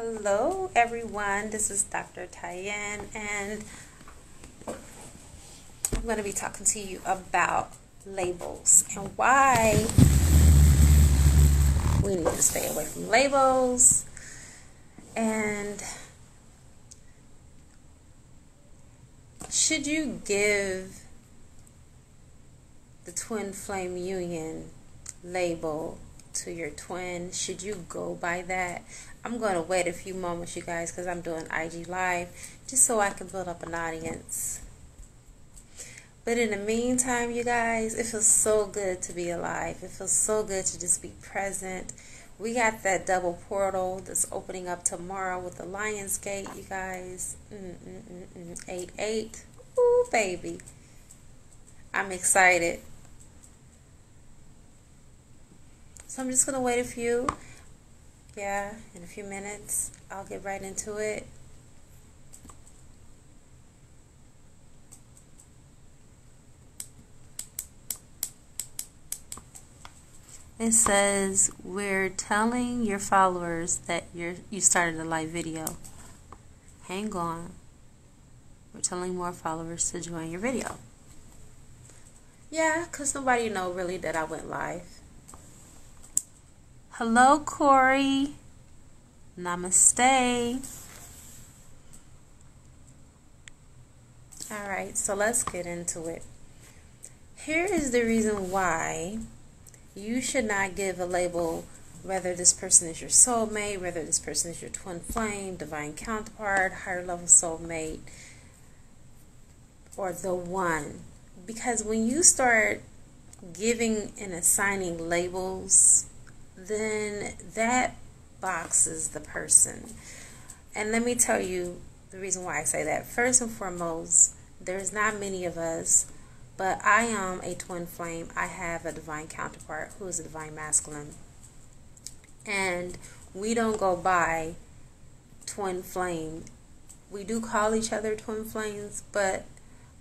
Hello everyone, this is Dr. Tyann, and I'm going to be talking to you about labels and why we need to stay away from labels, and should you give the twin flame union label to your twin? Should you go by that? I'm going to wait a few moments, you guys, because I'm doing IG Live just so I can build up an audience. But in the meantime, you guys, it feels so good to be alive. It feels so good to just be present. We got that double portal that's opening up tomorrow with the Lion's Gate, you guys. 8-8. Ooh, baby. I'm excited. So I'm just going to wait a few. Yeah, in a few minutes, I'll get right into it. It says, we're telling your followers that you started a live video. Hang on. We're telling more followers to join your video. Yeah, because nobody know really that I went live. Hello, Corey. Namaste. Alright, so let's get into it. Here is the reason why you should not give a label, whether this person is your soulmate, whether this person is your twin flame, divine counterpart, higher level soulmate, or the one. Because when you start giving and assigning labels, then that boxes the person. And let me tell you the reason why I say that. First and foremost, there's not many of us, but I am a twin flame. I have a divine counterpart who is a divine masculine. And we don't go by twin flame. We do call each other twin flames, but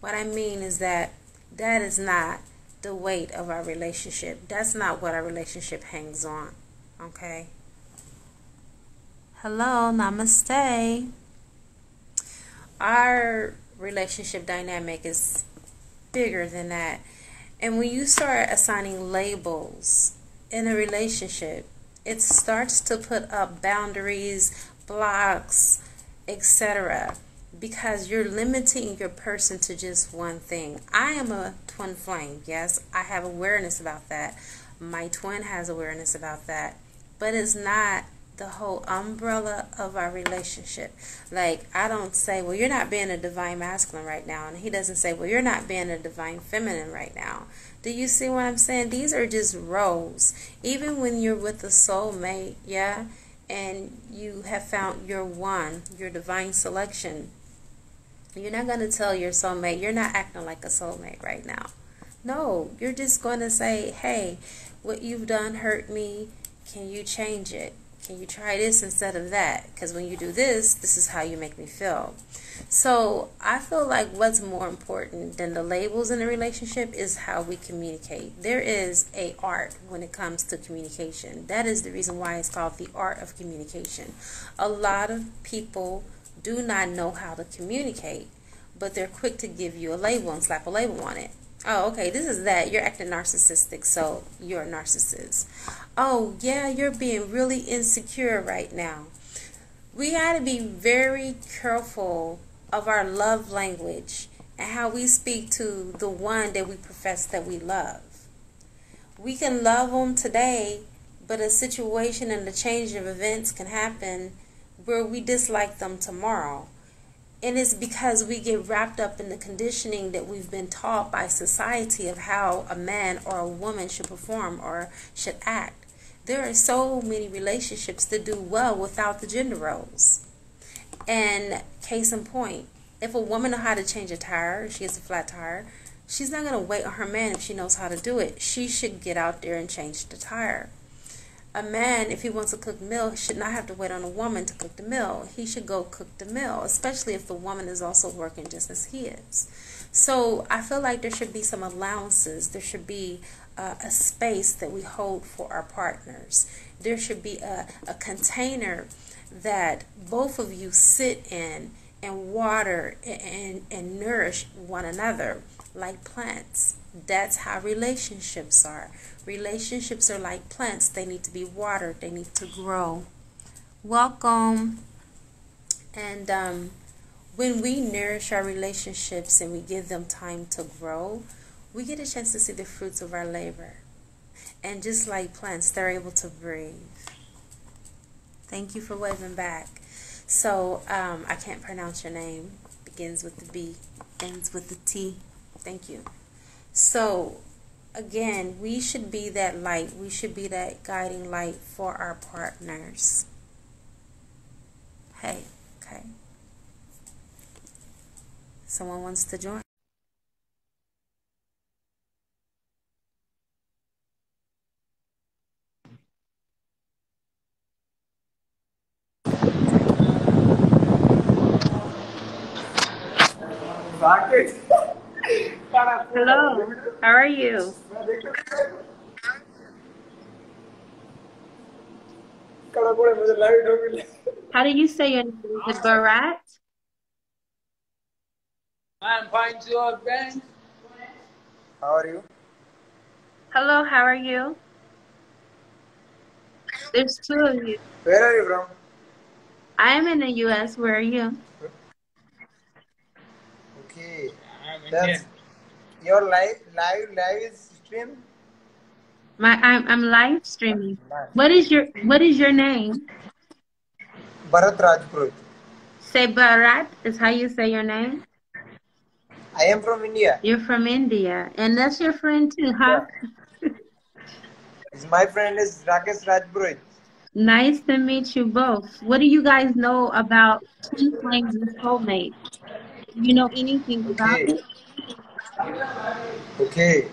what I mean is that is not the weight of our relationship. That's not what our relationship hangs on. Okay? Hello, namaste. Our relationship dynamic is bigger than that. And when you start assigning labels in a relationship, it starts to put up boundaries, blocks, etc., because you're limiting your person to just one thing. I am a twin flame. Yes, I have awareness about that. My twin has awareness about that. But it's not the whole umbrella of our relationship. Like, I don't say, well, you're not being a divine masculine right now. And he doesn't say, well, you're not being a divine feminine right now. Do you see what I'm saying? These are just roles. Even when you're with a soulmate, yeah, and you have found your one, your divine selection, you're not going to tell your soulmate, you're not acting like a soulmate right now. No, you're just going to say, hey, what you've done hurt me. Can you change it? Can you try this instead of that? Because when you do this, this is how you make me feel. So I feel like what's more important than the labels in a relationship is how we communicate. There is an art when it comes to communication. That is the reason why it's called the art of communication. A lot of people do not know how to communicate, but they're quick to give you a label and slap a label on it. Oh, okay, this is that. You're acting narcissistic, so you're a narcissist. Oh, yeah, you're being really insecure right now. We got to be very careful of our love language and how we speak to the one that we profess that we love. We can love them today, but a situation and a change of events can happen where we dislike them tomorrow. And it's because we get wrapped up in the conditioning that we've been taught by society of how a man or a woman should perform or should act. There are so many relationships that do well without the gender roles. And case in point, if a woman knows how to change a tire, if she gets a flat tire, she's not going to wait on her man if she knows how to do it. She should get out there and change the tire. A man, if he wants to cook meal, should not have to wait on a woman to cook the meal. He should go cook the meal, especially if the woman is also working just as he is. So I feel like there should be some allowances. There should be a space that we hold for our partners. There should be a container that both of you sit in and water and nourish one another like plants. That's how relationships are. Relationships are like plants. They need to be watered. They need to grow. Welcome. And when we nourish our relationships and we give them time to grow, we get a chance to see the fruits of our labor. And just like plants, they're able to breathe. Thank you for waving back. So, I can't pronounce your name. Begins with the B, ends with the T. Thank you. So, again, we should be that light. We should be that guiding light for our partners. Hey, okay. Someone wants to join? Hello, how are you? How do you say your name? Is it Barat? I'm fine, sure, friend. How are you? Hello, how are you? There's two of you. Where are you from? I am in the U.S. Where are you? Okay. That's your live stream? I'm live streaming. What is your name? Bharat Rajput. Say Barat is how you say your name? I am from India. You're from India. And that's your friend too, huh? Yeah. My friend is Rakesh Rajput. Nice to meet you both. What do you guys know about twin flames and soulmates? Do you know anything about Okay. it? Okay.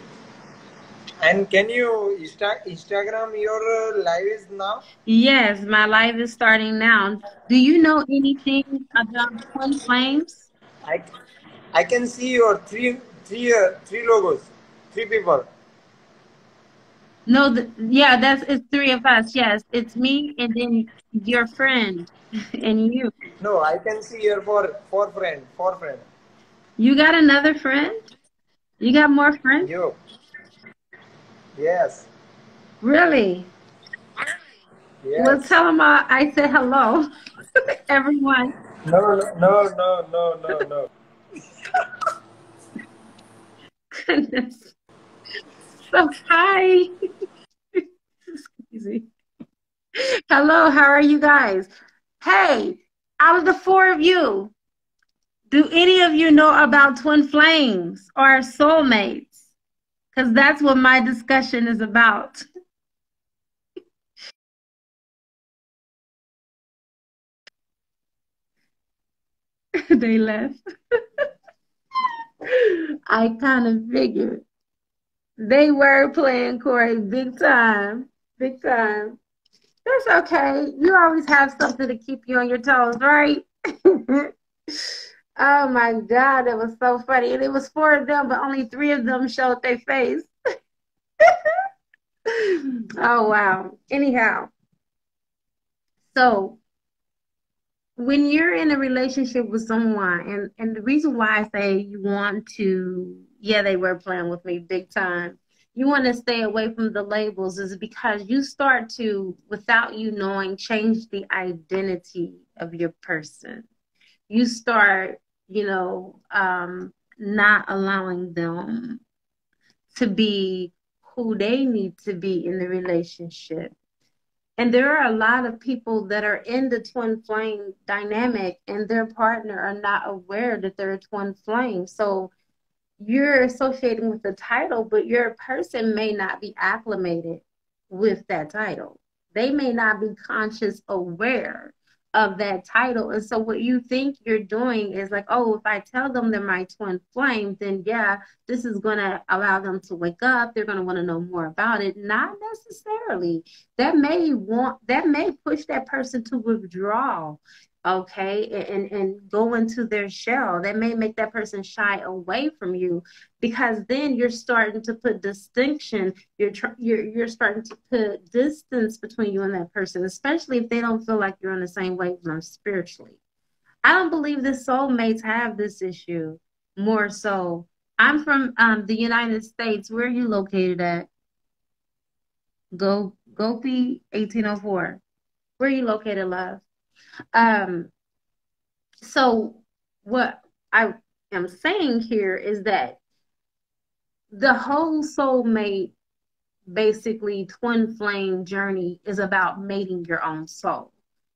And can you Instagram your live is now? Yes, my live is starting now. Do you know anything about twin flames? I can see your three logos, three people. No, yeah, it's three of us. Yes, it's me and then your friend and you. No, I can see your four friend. You got another friend? You got more friends? You. Yes. Really? Well, Yes. tell them I said hello, everyone. No. Goodness. So, hi. Easy. Hello, how are you guys? Hey, out of the four of you, do any of you know about twin flames or soulmates? Because that's what my discussion is about. They left. I kind of figured. They were playing Corey big time. Big time. That's okay. You always have something to keep you on your toes, right? Oh my God, that was so funny. And it was four of them, but only three of them showed their face. Oh wow. Anyhow, so when you're in a relationship with someone, and the reason why I say you want to, yeah, they were playing with me big time. You want to stay away from the labels is because you start to, without you knowing, change the identity of your person. You start, not allowing them to be who they need to be in the relationship. And there are a lot of people that are in the twin flame dynamic and their partner are not aware that they're a twin flame. So you're associating with the title, but your person may not be acclimated with that title. They may not be conscious aware of that title. And so what you think you're doing is like, oh, if I tell them they're my twin flame, then yeah, this is going to allow them to wake up. They're going to want to know more about it. Not necessarily. That may push that person to withdraw okay, and go into their shell. That may make that person shy away from you, because then you're starting to put distinction. You're starting to put distance between you and that person, especially if they don't feel like you're on the same wavelength spiritually. I don't believe that soulmates have this issue. More so, I'm from the United States. Where are you located at? Gopi 1804. Where are you located, love? Um, so what I am saying here is that the whole soulmate, basically twin flame journey, is about mating your own soul.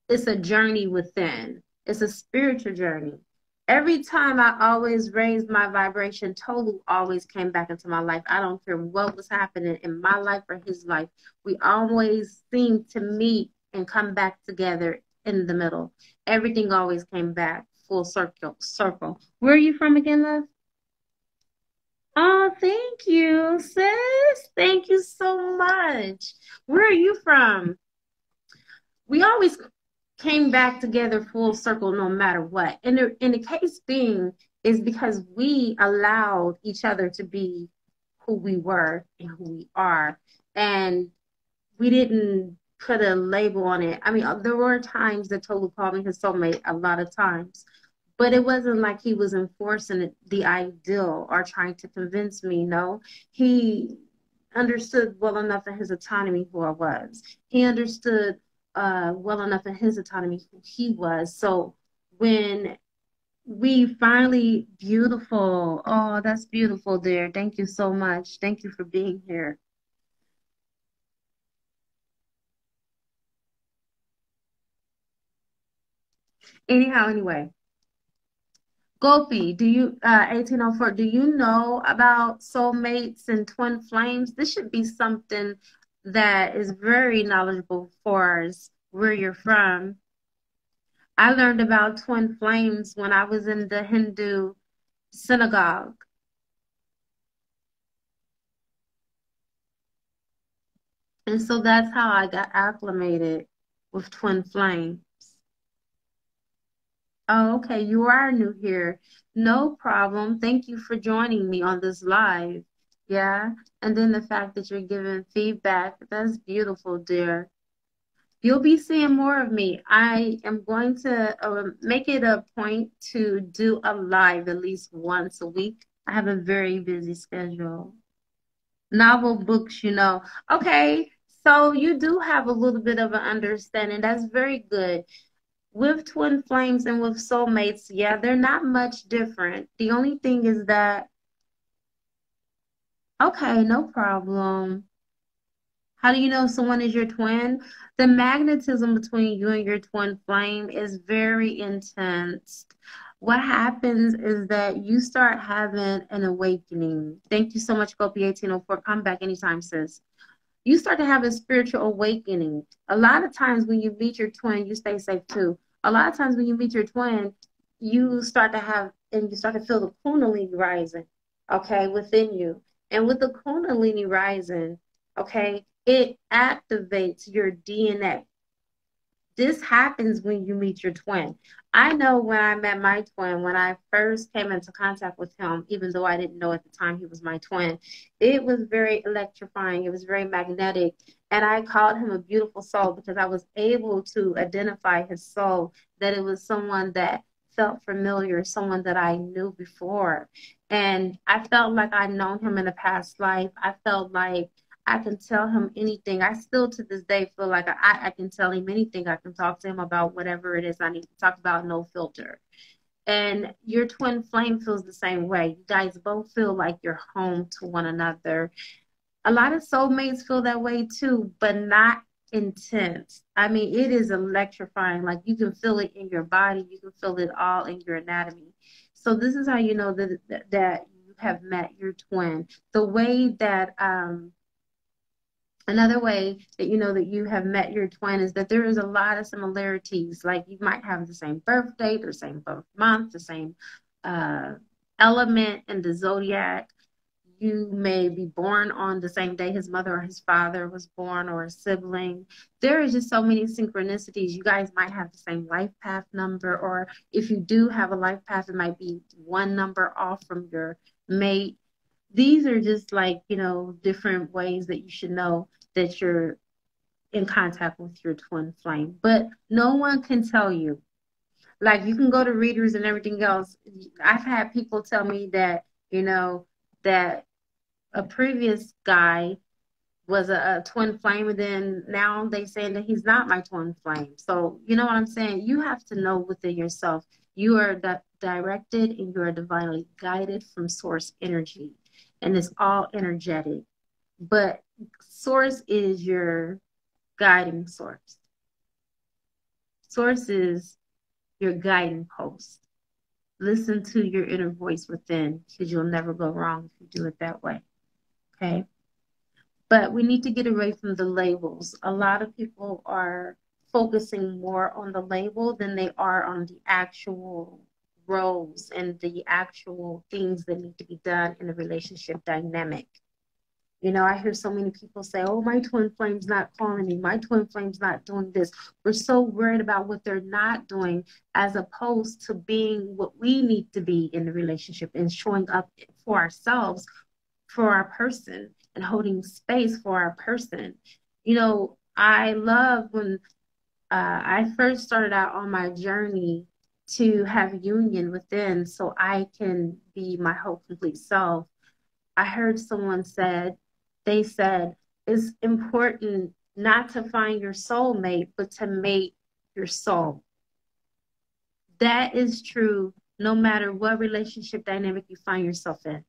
It's a journey within. It's a spiritual journey. Every time I always raised my vibration, Tolu always came back into my life. I don't care what was happening in my life or his life. We always seemed to meet and come back together in the middle. Everything always came back full circle. Where are you from again, love? Oh, thank you, sis. Thank you so much. Where are you from? We always came back together full circle no matter what. And the case being is because we allowed each other to be who we were and who we are. And we didn't put a label on it. I mean, there were times that Tolu called me his soulmate, a lot of times. But it wasn't like he was enforcing the ideal or trying to convince me. No, he understood well enough in his autonomy who I was. He understood well enough in his autonomy who he was. So when we finally, beautiful, oh, that's beautiful, dear. Thank you so much. Thank you for being here. Anyhow, anyway. Gopi, do you 1804, do you know about soulmates and twin flames? This should be something that is very knowledgeable for us where you're from. I learned about twin flames when I was in the Hindu synagogue. And so that's how I got acclimated with twin flames. Oh, okay. You are new here. No problem. Thank you for joining me on this live. Yeah. And then the fact that you're giving feedback, that's beautiful, dear. You'll be seeing more of me. I am going to make it a point to do a live at least once a week. I have a very busy schedule. Novel books, you know. Okay. So you do have a little bit of an understanding. That's very good. With twin flames and with soulmates, yeah, they're not much different. The only thing is that, okay, no problem. How do you know someone is your twin? The magnetism between you and your twin flame is very intense. What happens is that you start having an awakening. Thank you so much, Gopi 1804. Come back anytime, sis. You start to have a spiritual awakening. A lot of times when you meet your twin, you stay safe too. A lot of times when you meet your twin, you start to have and you start to feel the kundalini rising, okay, within you. And with the kundalini rising, okay, it activates your DNA. This happens when you meet your twin. I know when I met my twin, when I first came into contact with him, even though I didn't know at the time he was my twin, it was very electrifying. It was very magnetic. And I called him a beautiful soul because I was able to identify his soul, that it was someone that felt familiar, someone that I knew before. And I felt like I'd known him in a past life. I felt like I can tell him anything. I still to this day feel like I can tell him anything. I can talk to him about whatever it is I need to talk about, no filter. And your twin flame feels the same way. You guys both feel like you're home to one another. A lot of soulmates feel that way too, but not intense. I mean, it is electrifying. Like you can feel it in your body. You can feel it all in your anatomy. So this is how you know that you have met your twin. The way that Another way that you know that you have met your twin is that there is a lot of similarities. Like you might have the same birth date, the same birth month, the same uh, element in the zodiac. you may be born on the same day his mother or his father was born, or a sibling. There is just so many synchronicities. You guys might have the same life path number, or if you do have a life path, it might be one number off from your mate. These are just like, different ways that you should know that you're in contact with your twin flame. But no one can tell you. Like, you can go to readers and everything else. I've had people tell me that, that a previous guy was a twin flame, and then now they saying that he's not my twin flame. So, you know what I'm saying? You have to know within yourself. You are directed and you are divinely guided from source energy. And it's all energetic. But source is your guiding source. Source is your guiding post. Listen to your inner voice within, because you'll never go wrong if you do it that way. Okay? But we need to get away from the labels. A lot of people are focusing more on the label than they are on the actual roles and the actual things that need to be done in a relationship dynamic. I hear so many people say, oh, my twin flame's not calling me. My twin flame's not doing this. We're so worried about what they're not doing, as opposed to being what we need to be in the relationship and showing up for ourselves, for our person, and holding space for our person. I love when I first started out on my journey to have union within so I can be my whole complete self. I heard someone they said, it's important not to find your soulmate, but to mate your soul. That is true no matter what relationship dynamic you find yourself in.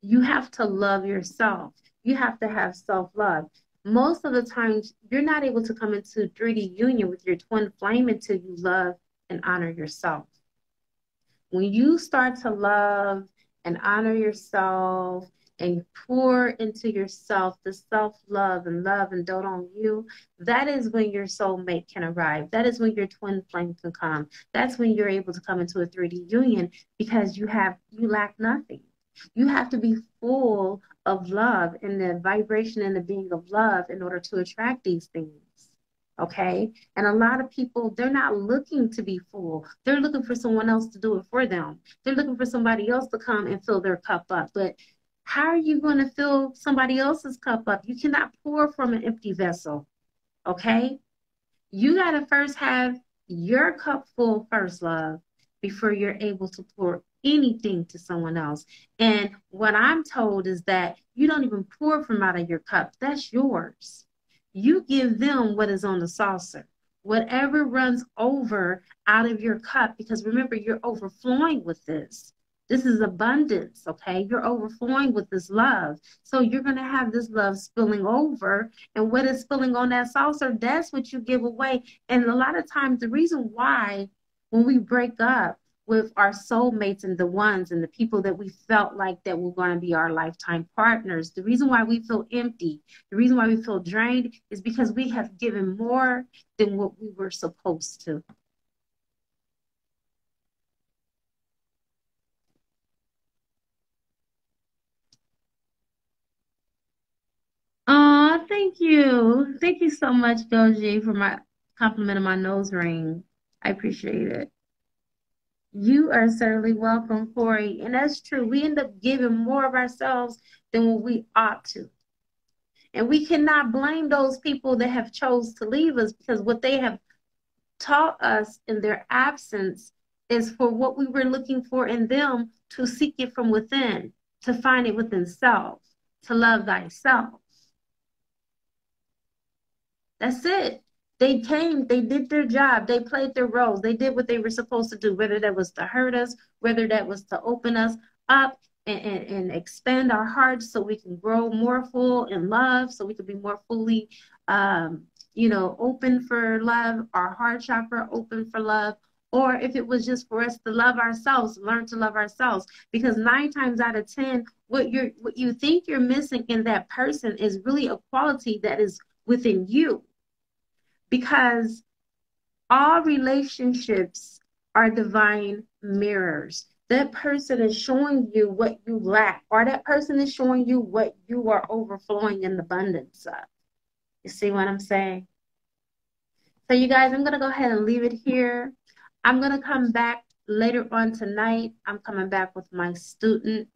You have to love yourself. You have to have self-love. Most of the times, you're not able to come into 3D union with your twin flame until you love and honor yourself. When you start to love and honor yourself and pour into yourself the self-love and love and dote on you, that is when your soulmate can arrive. That is when your twin flame can come. That's when you're able to come into a 3D union, because you lack nothing. You have to be full of love and the vibration and the being of love in order to attract these things. Okay? And a lot of people, they're not looking to be full. They're looking for someone else to do it for them. They're looking for somebody else to come and fill their cup up. But how are you going to fill somebody else's cup up? You cannot pour from an empty vessel. Okay? You got to first have your cup full first, love, before you're able to pour anything to someone else. And what I'm told is that you don't even pour from out of your cup. That's yours. You give them what is on the saucer. Whatever runs over out of your cup, because remember, you're overflowing with this. This is abundance, okay? You're overflowing with this love. So you're going to have this love spilling over. And what is spilling on that saucer, that's what you give away. And a lot of times, the reason why when we break up with our soulmates and the ones and the people that we felt like that were going to be our lifetime partners, the reason why we feel empty, the reason why we feel drained, is because we have given more than what we were supposed to. Oh, thank you. Thank you so much, Doji, for my compliment of my nose ring. I appreciate it. You are certainly welcome, Corey. And that's true. We end up giving more of ourselves than what we ought to. And we cannot blame those people that have chose to leave us, because what they have taught us in their absence is for what we were looking for in them, to seek it from within, to find it within self, to love thyself. That's it. They came, they did their job, they played their roles, they did what they were supposed to do, whether that was to hurt us, whether that was to open us up and expand our hearts so we can grow more full in love, so we can be more fully, open for love, our heart chakra open for love, or if it was just for us to love ourselves, learn to love ourselves. Because 9 times out of 10, what you think you're missing in that person is really a quality that is within you. Because all relationships are divine mirrors. that person is showing you what you lack, or that person is showing you what you are overflowing in abundance of. You see what I'm saying? So you guys, I'm going to go ahead and leave it here. I'm going to come back later on tonight. I'm coming back with my student.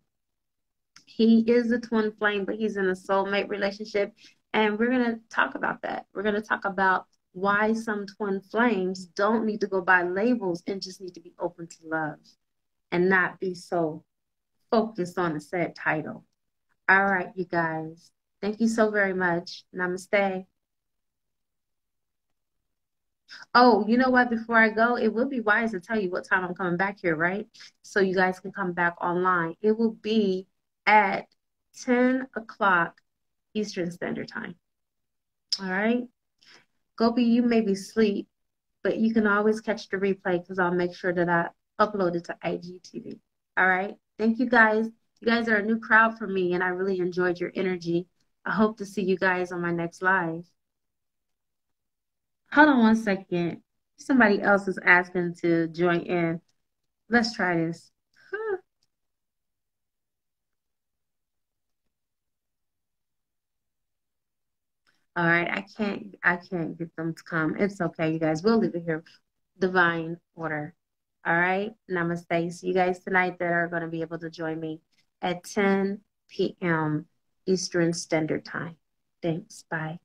He is a twin flame, but he's in a soulmate relationship. And we're going to talk about that. We're going to talk about why some twin flames don't need to go by labels and just need to be open to love and not be so focused on a said title. All right, you guys. Thank you so very much. Namaste. Oh, you know what? Before I go, it would be wise to tell you what time I'm coming back here, right? So you guys can come back online. It will be at 10 o'clock Eastern Standard Time. All right? Gopi, you may be asleep, but you can always catch the replay because I'll make sure that I upload it to IGTV. All right? Thank you guys. You guys are a new crowd for me, and I really enjoyed your energy. I hope to see you guys on my next live. Hold on one second. Somebody else is asking to join in. Let's try this. All right, I can't get them to come. It's okay, you guys. We'll leave it here. Divine order. All right. Namaste. See you guys tonight that are going to be able to join me at 10 p.m. Eastern Standard Time. Thanks. Bye.